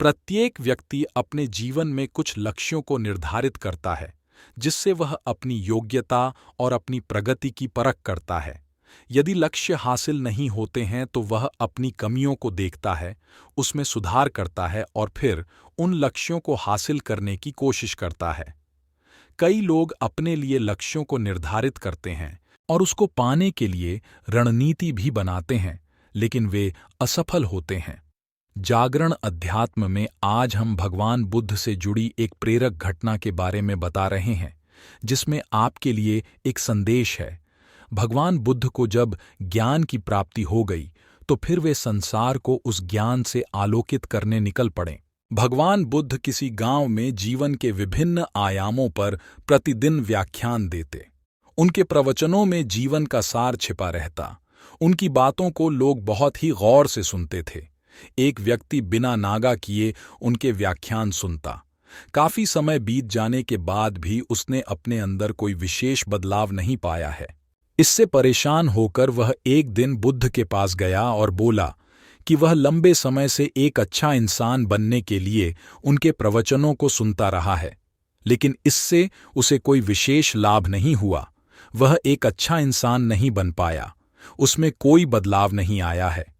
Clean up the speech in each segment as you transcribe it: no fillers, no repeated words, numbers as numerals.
प्रत्येक व्यक्ति अपने जीवन में कुछ लक्ष्यों को निर्धारित करता है, जिससे वह अपनी योग्यता और अपनी प्रगति की परख करता है। यदि लक्ष्य हासिल नहीं होते हैं तो वह अपनी कमियों को देखता है, उसमें सुधार करता है और फिर उन लक्ष्यों को हासिल करने की कोशिश करता है। कई लोग अपने लिए लक्ष्यों को निर्धारित करते हैं और उसको पाने के लिए रणनीति भी बनाते हैं, लेकिन वे असफल होते हैं। जागरण अध्यात्म में आज हम भगवान बुद्ध से जुड़ी एक प्रेरक घटना के बारे में बता रहे हैं, जिसमें आपके लिए एक संदेश है। भगवान बुद्ध को जब ज्ञान की प्राप्ति हो गई, तो फिर वे संसार को उस ज्ञान से आलोकित करने निकल पड़े। भगवान बुद्ध किसी गांव में जीवन के विभिन्न आयामों पर प्रतिदिन व्याख्यान देते। उनके प्रवचनों में जीवन का सार छिपा रहता। उनकी बातों को लोग बहुत ही गौर से सुनते थे। एक व्यक्ति बिना नागा किए उनके व्याख्यान सुनता। काफी समय बीत जाने के बाद भी उसने अपने अंदर कोई विशेष बदलाव नहीं पाया है। इससे परेशान होकर वह एक दिन बुद्ध के पास गया और बोला कि वह लंबे समय से एक अच्छा इंसान बनने के लिए उनके प्रवचनों को सुनता रहा है, लेकिन इससे उसे कोई विशेष लाभ नहीं हुआ। वह एक अच्छा इंसान नहीं बन पाया, उसमें कोई बदलाव नहीं आया है।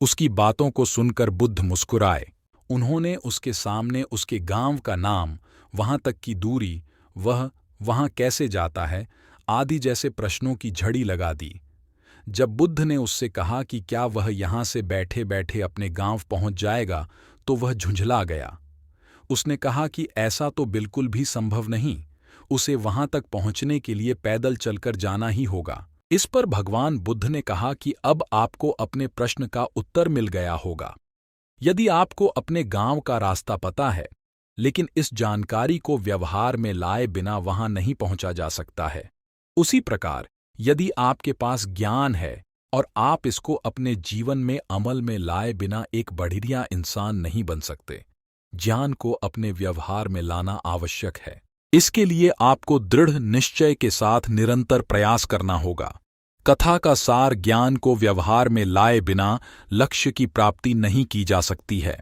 उसकी बातों को सुनकर बुद्ध मुस्कुराए। उन्होंने उसके सामने उसके गांव का नाम, वहां तक की दूरी, वह वहां कैसे जाता है आदि जैसे प्रश्नों की झड़ी लगा दी। जब बुद्ध ने उससे कहा कि क्या वह यहां से बैठे बैठे अपने गांव पहुंच जाएगा, तो वह झुंझला गया। उसने कहा कि ऐसा तो बिल्कुल भी संभव नहीं, उसे वहां तक पहुंचने के लिए पैदल चलकर जाना ही होगा। इस पर भगवान बुद्ध ने कहा कि अब आपको अपने प्रश्न का उत्तर मिल गया होगा। यदि आपको अपने गांव का रास्ता पता है, लेकिन इस जानकारी को व्यवहार में लाए बिना वहां नहीं पहुंचा जा सकता है, उसी प्रकार यदि आपके पास ज्ञान है और आप इसको अपने जीवन में अमल में लाए बिना एक बढ़िया इंसान नहीं बन सकते। ज्ञान को अपने व्यवहार में लाना आवश्यक है। इसके लिए आपको दृढ़ निश्चय के साथ निरंतर प्रयास करना होगा। कथा का सार ज्ञान को व्यवहार में लाए बिना लक्ष्य की प्राप्ति नहीं की जा सकती है।